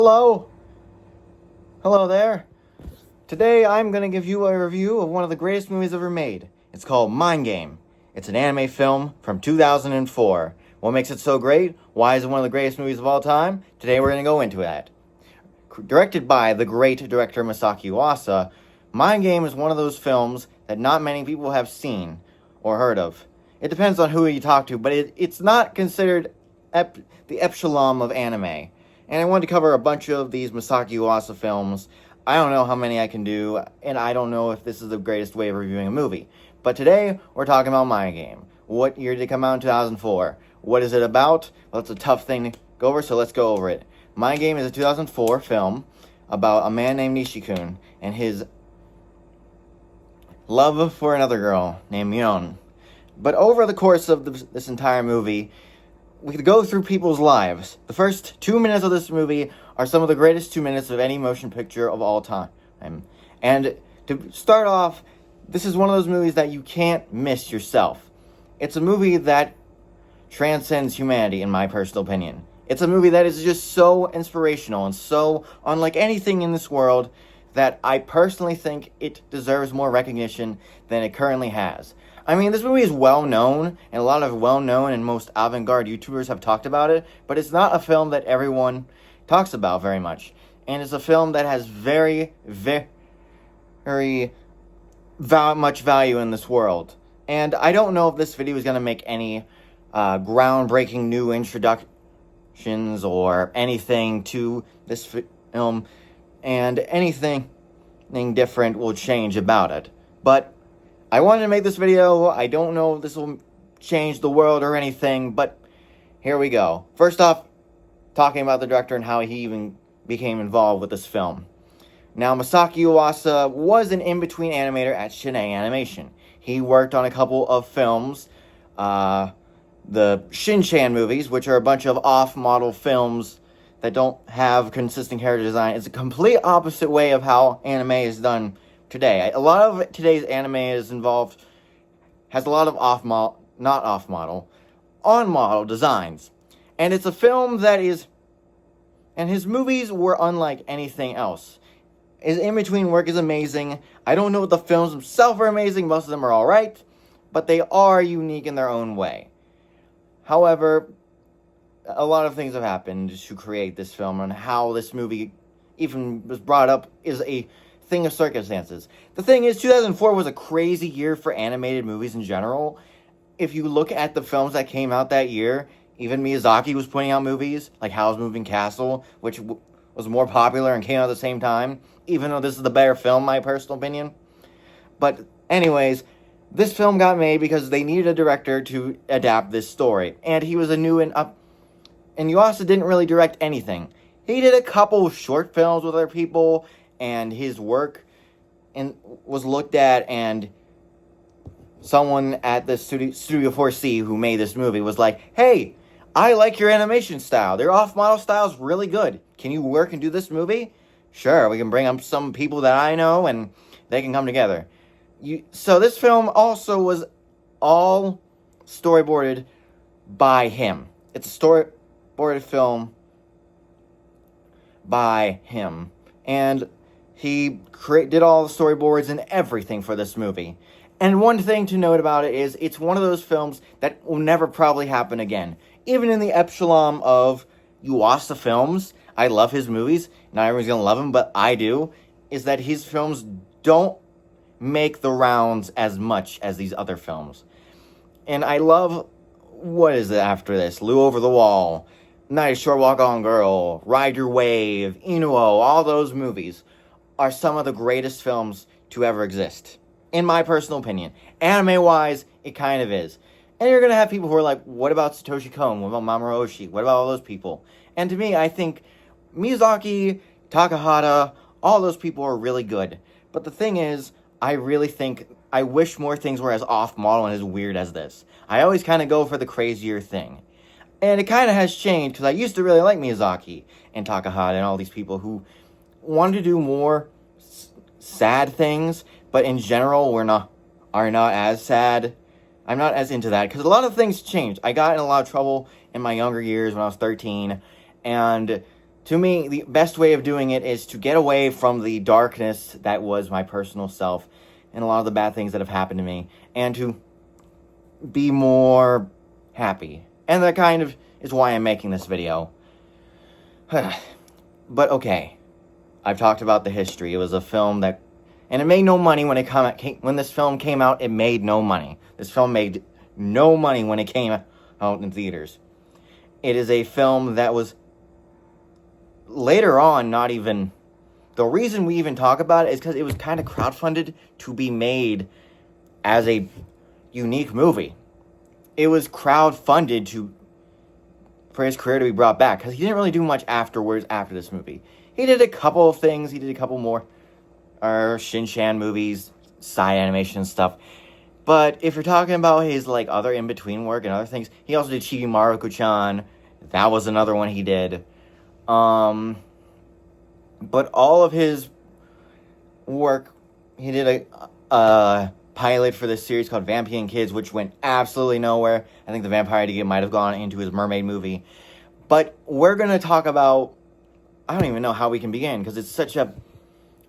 Hello? Hello there. Today I'm going to give you a review of one of the greatest movies ever made. It's called Mind Game. It's an anime film from 2004. What makes it so great? Why is it one of the greatest movies of all time? Today we're going to go into that. Directed by the great director Maasaki Yuasa, Mind Game is one of those films that not many people have seen or heard of. It depends on who you talk to, but it's not considered the epsilon of anime. And I wanted to cover a bunch of these Maasaki Yuasa films. I don't know how many I can do, and I don't know if this is the greatest way of reviewing a movie. But today, we're talking about Mind Game. What year did it come out in 2004? What is it about? Well, it's a tough thing to go over, so let's go over it. Mind Game is a 2004 film about a man named Nishikun and his love for another girl named Mion. But over the course of this entire movie, we could go through people's lives. The first 2 minutes of this movie are some of the greatest 2 minutes of any motion picture of all time. And to start off, this is one of those movies that you can't miss yourself. It's a movie that transcends humanity, in my personal opinion. It's a movie that is just so inspirational and so unlike anything in this world that I personally think it deserves more recognition than it currently has. I mean, this movie is well known, and a lot of well-known and most avant-garde YouTubers have talked about it, but it's not a film that everyone talks about very much. And it's a film that has very, very much value in this world. And I don't know if this video is going to make any groundbreaking new introductions or anything to this film, and anything different will change about it. But I wanted to make this video. I don't know if this will change the world or anything, but here we go. First off, talking about the director and how he even became involved with this film. Now, Maasaki Yuasa was an in-between animator at Shinei Animation. He worked on a couple of films, the Shin-chan movies, which are a bunch of off-model films that don't have consistent character design. It's a complete opposite way of how anime is done today. A lot of today's anime has a lot of on-model designs. And it's a film that is, and his movies were unlike anything else. His in-between work is amazing. I don't know if the films themselves are amazing, most of them are alright, but they are unique in their own way. However, a lot of things have happened to create this film, and how this movie even was brought up is a thing of circumstances. The thing is, 2004 was a crazy year for animated movies in general. If you look at the films that came out that year, even Miyazaki was putting out movies like Howl's Moving Castle, which was more popular and came out at the same time, even though this is the better film, my personal opinion. But anyways, this film got made because they needed a director to adapt this story, and he was a new and Yuasa didn't really direct anything. He did a couple of short films with other people, and his work was looked at, and someone at the Studio 4C who made this movie was like, hey, I like your animation style. Their off-model style is really good. Can you work and do this movie? Sure, we can bring up some people that I know, and they can come together. So this film also was all storyboarded by him. It's a storyboarded film by him. And he did all the storyboards and everything for this movie. And one thing to note about it is it's one of those films that will never probably happen again. Even in the epsilon of Yuasa films, I love his movies. Not everyone's going to love him, but I do. Is that his films don't make the rounds as much as these other films. And I love, what is it after this? Lou Over the Wall, Night Short Walk On Girl, Ride Your Wave, Inuo, all those movies are some of the greatest films to ever exist. In my personal opinion. Anime-wise, it kind of is. And you're going to have people who are like, what about Satoshi Kon? What about Mamoru Oshii? What about all those people? And to me, I think Miyazaki, Takahata, all those people are really good. But the thing is, I really think, I wish more things were as off-model and as weird as this. I always kind of go for the crazier thing. And it kind of has changed, because I used to really like Miyazaki and Takahata and all these people who wanted to do more sad things, but in general are not as sad. I'm not as into that, because a lot of things changed. I got in a lot of trouble in my younger years when I was 13, and To me, the best way of doing it is to get away from the darkness that was my personal self and a lot of the bad things that have happened to me, and to be more happy. And that kind of is why I'm making this video. But okay, I've talked about the history. It was a film that, and it made no money when when this film came out. It made no money. This film made no money when it came out in theaters. It is a film that was later on not even... The reason we even talk about it is because it was kind of crowdfunded to be made as a unique movie. It was crowdfunded for his career to be brought back, because he didn't really do much afterwards after this movie. He did a couple of things. He did a couple more Shin-Chan movies, side animation stuff. But if you're talking about his other in-between work and other things, he also did Chibi Maruko-chan. That was another one he did. But all of his work, he did a pilot for this series called Vampire Kids, which went absolutely nowhere. I think the Vampire Idea might have gone into his mermaid movie. But we're going to talk about... I don't even know how we can begin, because it's such a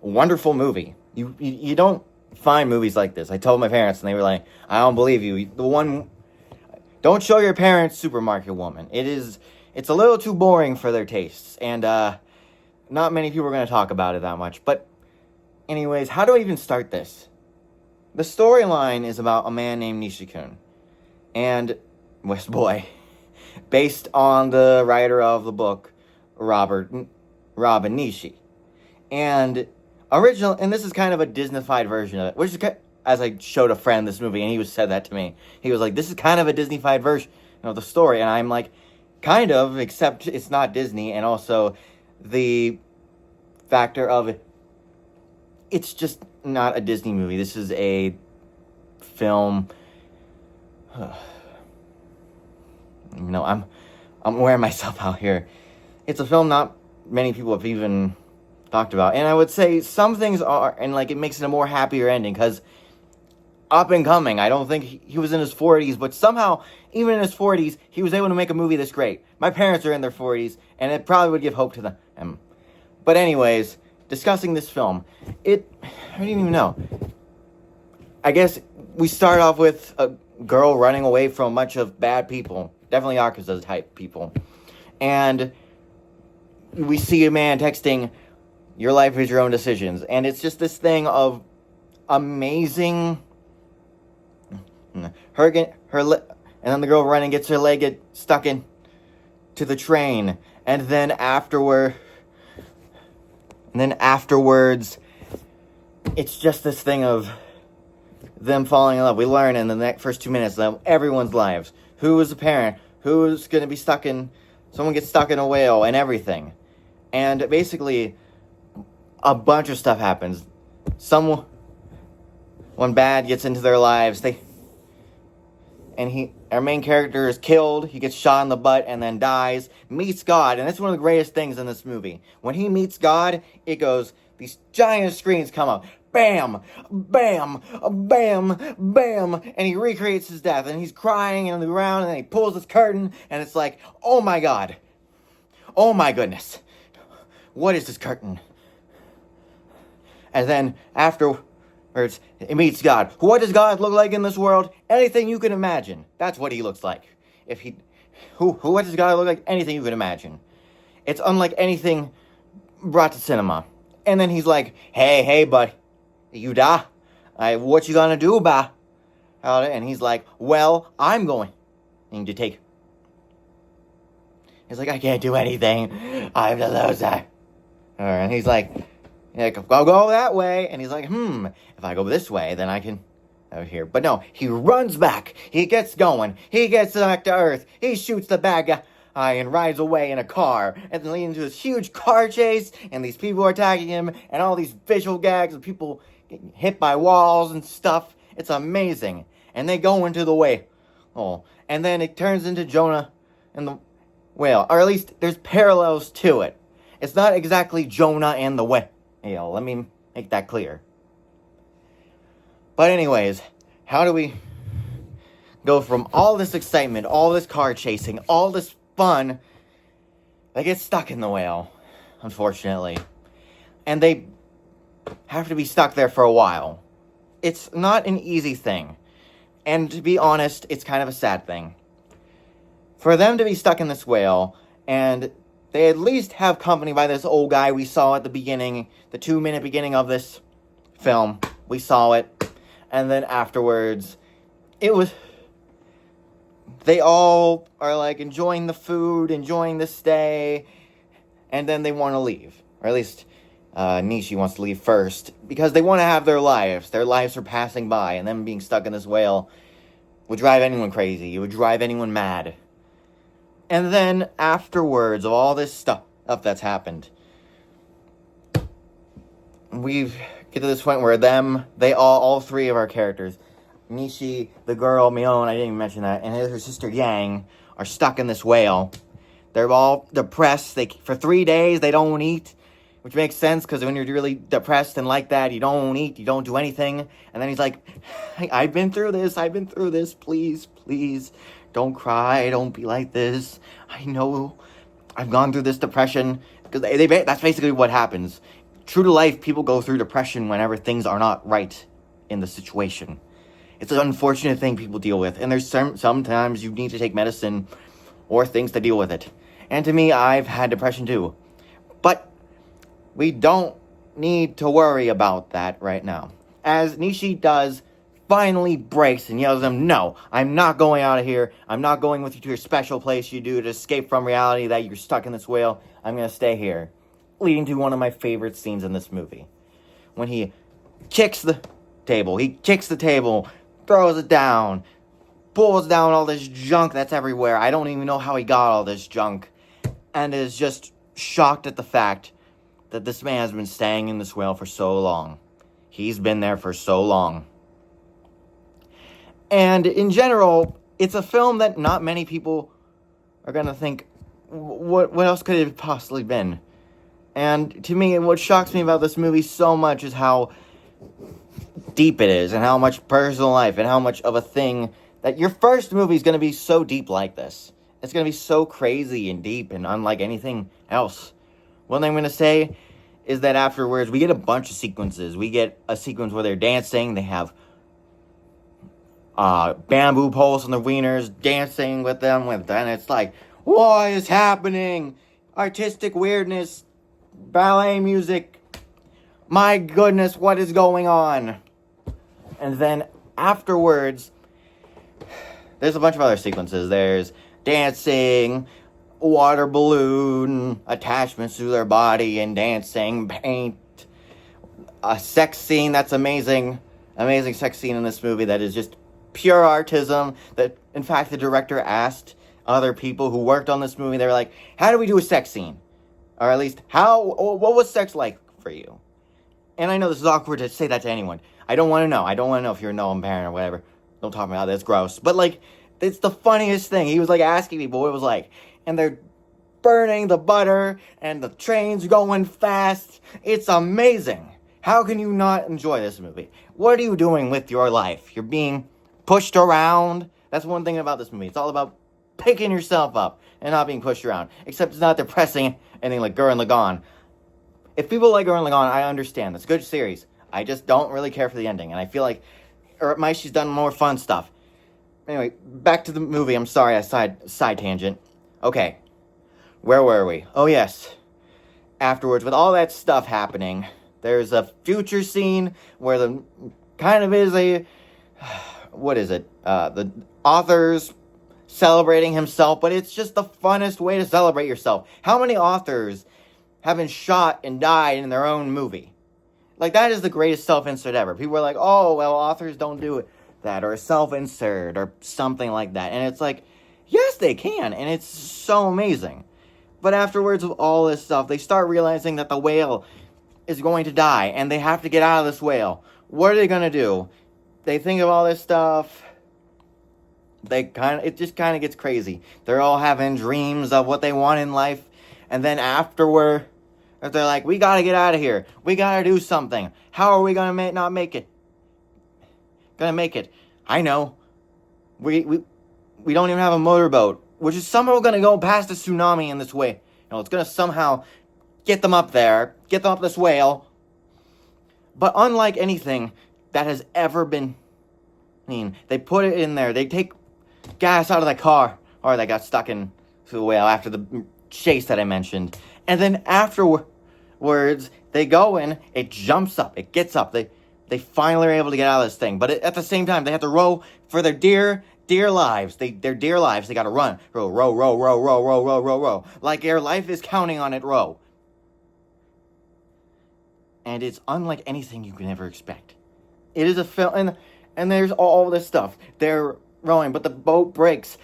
wonderful movie. You don't find movies like this. I told my parents, and they were like, I don't believe you. Don't show your parents Supermarket Woman. It's a little too boring for their tastes, and not many people are going to talk about it that much. But anyways, how do I even start this? The storyline is about a man named Nishikun and West Boy, based on the writer of the book, Robin Nishi. And this is kind of a Disney-fied version of it, which is, as I showed a friend this movie, and he said that to me. He was like, this is kind of a Disney-fied version of the story, and I'm like, kind of, except it's not Disney, and also the factor of it's just not a Disney movie. This is a film. I'm wearing myself out here. It's a film not many people have even talked about, and I would say some things are, and it makes it a more happier ending, because up and coming, I don't think he was in his 40s, but somehow, even in his 40s, he was able to make a movie this great. My parents are in their 40s, and it probably would give hope to them. But anyways, discussing this film, I don't even know. I guess we start off with a girl running away from a bunch of bad people, definitely Yakuza type people, and we see a man texting, your life is your own decisions, and it's just this thing of amazing... and then the girl running gets her leg stuck in to the train, and then afterwards, it's just this thing of them falling in love. We learn in the first 2 minutes of everyone's lives. Who is a parent? Who's going to be someone gets stuck in a whale and everything. And basically, a bunch of stuff happens. Someone bad gets into their lives. Our main character is killed. He gets shot in the butt and then dies. Meets God, and that's one of the greatest things in this movie. When he meets God, it goes, these giant screens come up. Bam! Bam! Bam! Bam! And he recreates his death, and he's crying on the ground, and then he pulls his curtain, and it's like, oh my God. Oh my goodness. What is this curtain? And then afterwards, it meets God. What does God look like in this world? Anything you can imagine. That's what he looks like. What does God look like? Anything you can imagine. It's unlike anything brought to cinema. And then he's like, hey, bud, you die. What you gonna do, bah? And he's like, well, I'm going to take. He's like, I can't do anything. I'm the loser. And he's like, I'll go that way. And he's like, if I go this way, then I can over here. But no, he runs back. He gets going. He gets back to Earth. He shoots the bad guy and rides away in a car. And then leads into this huge car chase. And these people are attacking him. And all these visual gags of people getting hit by walls and stuff. It's amazing. And they go into the whale. And then it turns into Jonah and the whale. Or at least there's parallels to it. It's not exactly Jonah and the whale. Let me make that clear. But anyways, how do we go from all this excitement, all this car chasing, all this fun, they get stuck in the whale? unfortunately. And they have to be stuck there for a while. It's not an easy thing. And to be honest, it's kind of a sad thing. For them to be stuck in this whale, and they at least have company by this old guy we saw at the beginning, the 2-minute beginning of this film. We saw it. And then afterwards, they all are like enjoying the food, enjoying the stay, and then they want to leave. Or at least Nishi wants to leave first, because they want to have their lives. Their lives are passing by, and them being stuck in this whale would drive anyone crazy. It would drive anyone mad. And then afterwards of all this stuff that's happened, we get to this point where all three of our characters, Nishi, the girl, Mion, I didn't even mention that, and her sister Yang, are stuck in this whale. They're all depressed. For 3 days, they don't eat, which makes sense, because when you're really depressed and like that, you don't eat, you don't do anything. And then he's like, I've been through this, please, don't cry, don't be like this. I know I've gone through this depression, because that's basically what happens. True to life, people go through depression whenever things are not right in the situation. It's an unfortunate thing people deal with, and there's sometimes you need to take medicine or things to deal with it. And to me, I've had depression too. But we don't need to worry about that right now. As Nishi finally breaks and yells at them, no, I'm not going out of here. I'm not going with you to your special place you do to escape from reality that you're stuck in this whale. I'm going to stay here. Leading to one of my favorite scenes in this movie. When he kicks the table. Throws it down, pulls down all this junk that's everywhere. I don't even know how he got all this junk. And is just shocked at the fact that this man has been staying in this whale for so long. He's been there for so long. And in general, it's a film that not many people are going to think, what else could it have possibly been? And to me, what shocks me about this movie so much is how deep it is, and how much personal life, and how much of a thing that your first movie is going to be so deep like this. It's going to be so crazy and deep and unlike anything else. One thing I'm going to say is that afterwards, we get a bunch of sequences. We get a sequence where they're dancing. They have bamboo poles on their wieners, dancing with them. And it's like, what is happening? Artistic weirdness, ballet music. My goodness, what is going on? And then afterwards, there's a bunch of other sequences. There's dancing, water balloon, attachments to their body and dancing, paint, a sex scene that's amazing. Amazing sex scene in this movie that is just pure artism. That, in fact, the director asked other people who worked on this movie, they were like, how do we do a sex scene? Or at least, what was sex like for you? And I know this is awkward to say that to anyone. I don't want to know. I don't want to know if you're a no parent or whatever. Don't talk about that. It's gross. But, like, it's the funniest thing. He was, like, asking people what it was like. And they're burning the butter, and the train's going fast. It's amazing. How can you not enjoy this movie? What are you doing with your life? You're being pushed around. That's one thing about this movie. It's all about picking yourself up and not being pushed around. Except it's not depressing, anything like Gurren Lagann. If people like Gurren Lagann, I understand. It's a good series. I just don't really care for the ending. And I feel like Maishi's done more fun stuff. Anyway, back to the movie. I'm sorry, I side tangent. Okay. Where were we? Oh, yes. Afterwards, with all that stuff happening, there's a future scene where the kind of is a... What is it? The author's celebrating himself, but it's just the funnest way to celebrate yourself. How many authors have been shot and died in their own movie? Like, that is the greatest self-insert ever. People are like, oh, well, authors don't do it. That, or a self-insert, or something like that. And it's like, yes, they can, and it's so amazing. But afterwards of all this stuff, they start realizing that the whale is going to die, and they have to get out of this whale. What are they going to do? They think of all this stuff. It just kind of gets crazy. They're all having dreams of what they want in life. And then afterward, they're like, we got to get out of here. We got to do something. How are we going to not make it? Gonna make it. I know. We don't even have a motorboat, which is somehow gonna go past the tsunami in this way. You know, it's gonna somehow get them up there, get them up this whale. But unlike anything that has ever been seen, they put it in there, they take gas out of the car, or they got stuck in the whale after the chase that I mentioned. And then afterwards, they go in, it jumps up, it gets up, they finally are able to get out of this thing. But at the same time, they have to row for their dear lives. Their dear lives, they gotta run. Row. Like their life is counting on it, row. And it's unlike anything you can ever expect. It is a film, and there's all this stuff. They're rowing, but the boat breaks.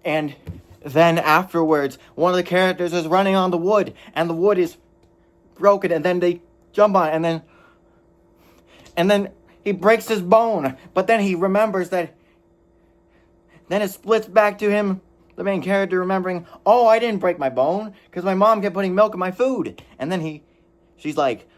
And then afterwards, one of the characters is running on the wood, and the wood is broken, and then they jump on it, and then he breaks his bone, but then he remembers that, then it splits back to him, the main character, remembering, oh, I didn't break my bone, because my mom kept putting milk in my food, and then he's like,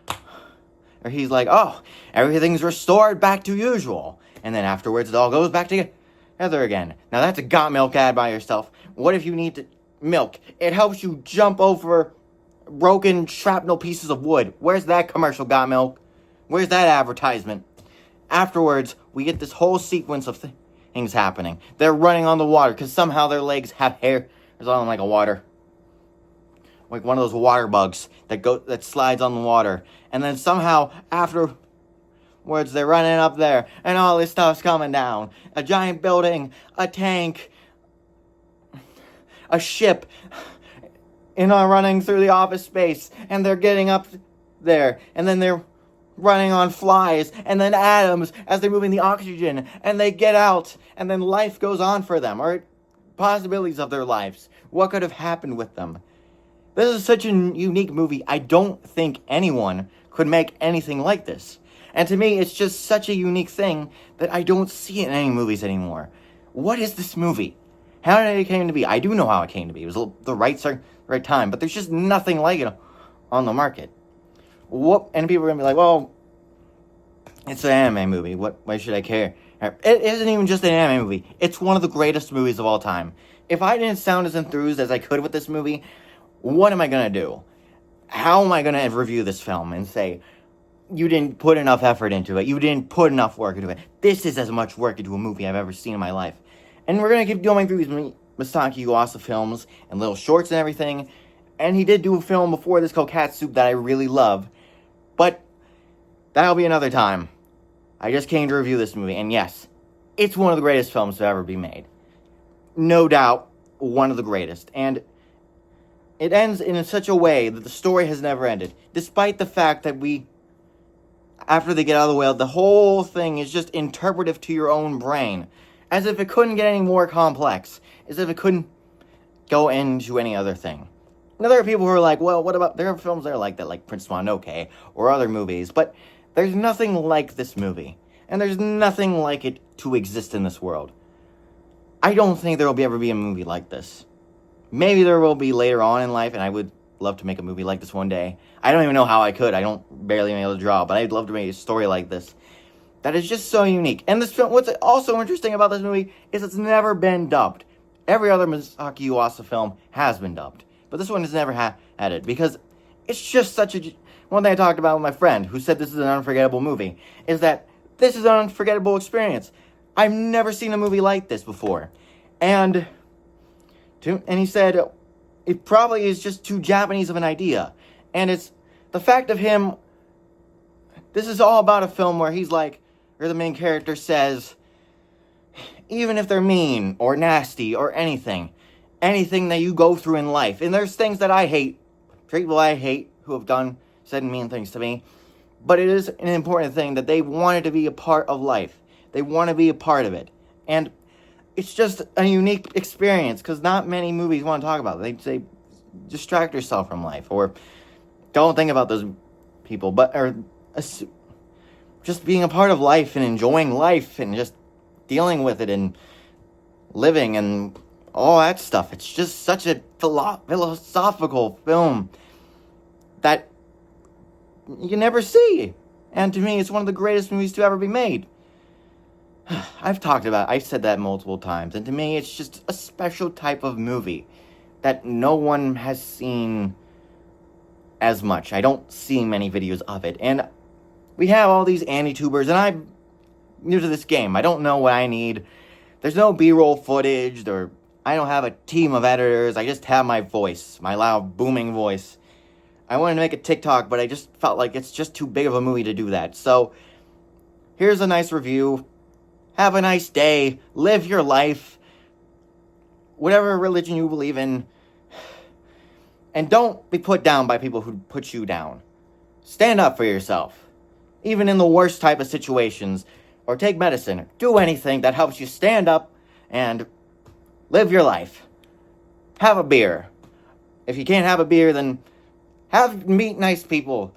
oh, everything's restored back to usual, and then afterwards, it all goes back together again. Now that's a got milk ad by yourself. What if you need milk? It helps you jump over broken shrapnel pieces of wood. Where's that commercial, got milk? Where's that advertisement? Afterwards, we get this whole sequence of things happening. They're running on the water because somehow their legs have hair. There's on like like one of those water bugs that slides on the water. And then somehow afterwards, they're running up there, and all this stuff's coming down. A giant building, a tank, a ship, running through the office space, and they're getting up there, and then they're running on flies, and then atoms as they're moving the oxygen, and they get out, and then life goes on for them, or possibilities of their lives. What could have happened with them? This is such a unique movie. I don't think anyone could make anything like this. And to me, it's just such a unique thing that I don't see it in any movies anymore. What is this movie? How did it came to be? I do know how it came to be. It was the right time, but there's just nothing like it on the market. And people are going to be like, well, it's an anime movie. Why should I care? It isn't even just an anime movie. It's one of the greatest movies of all time. If I didn't sound as enthused as I could with this movie, what am I going to do? How am I going to review this film and say, you didn't put enough effort into it. You didn't put enough work into it. This is as much work into a movie I've ever seen in my life. And we're going to keep going through these Maasaki Yuasa films and little shorts and everything. And he did do a film before this called Cat Soup that I really love. But that'll be another time. I just came to review this movie. And yes, it's one of the greatest films to ever be made. No doubt, one of the greatest. And it ends in such a way that the story has never ended. Despite the fact that after they get out of the whale, the whole thing is just interpretive to your own brain. As if it couldn't get any more complex. As if it couldn't go into any other thing. Now, there are people who are like, well, there are films that are like that, like Prince Mononoke, or other movies, but there's nothing like this movie. And there's nothing like it to exist in this world. I don't think there will ever be a movie like this. Maybe there will be later on in life, and I would love to make a movie like this one day. I don't even know how I could. I don't barely know how to draw, but I'd love to make a story like this. That is just so unique. And this film, what's also interesting about this movie is it's never been dubbed. Every other Maasaki Yuasa film has been dubbed. But this one has never had it. Because it's just such a... One thing I talked about with my friend, who said this is an unforgettable movie, is that this is an unforgettable experience. I've never seen a movie like this before. And he said, it probably is just too Japanese of an idea. And it's the fact of him... This is all about a film where he's like... Or the main character says, even if they're mean or nasty or anything that you go through in life, and there's things that I hate, people I hate who have said mean things to me, but it is an important thing that they wanted to be a part of life. They want to be a part of it. And it's just a unique experience, because not many movies want to talk about it. They say, distract yourself from life, or don't think about those people, or just being a part of life and enjoying life and just dealing with it and living and all that stuff. It's just such a philosophical film that you can never see. And to me, it's one of the greatest movies to ever be made. I've said that multiple times. And to me, it's just a special type of movie that no one has seen as much. I don't see many videos of it. And we have all these anti-tubers, and I'm new to this game. I don't know what I need. There's no B-roll footage, or I don't have a team of editors. I just have my voice, my loud, booming voice. I wanted to make a TikTok, but I just felt like it's just too big of a movie to do that. So, here's a nice review. Have a nice day. Live your life. Whatever religion you believe in. And don't be put down by people who put you down. Stand up for yourself. Even in the worst type of situations. Or take medicine. Do anything that helps you stand up and live your life. Have a beer. If you can't have a beer, then meet nice people.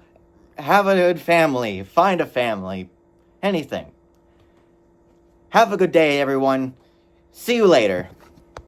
Have a good family. Find a family. Anything. Have a good day, everyone. See you later.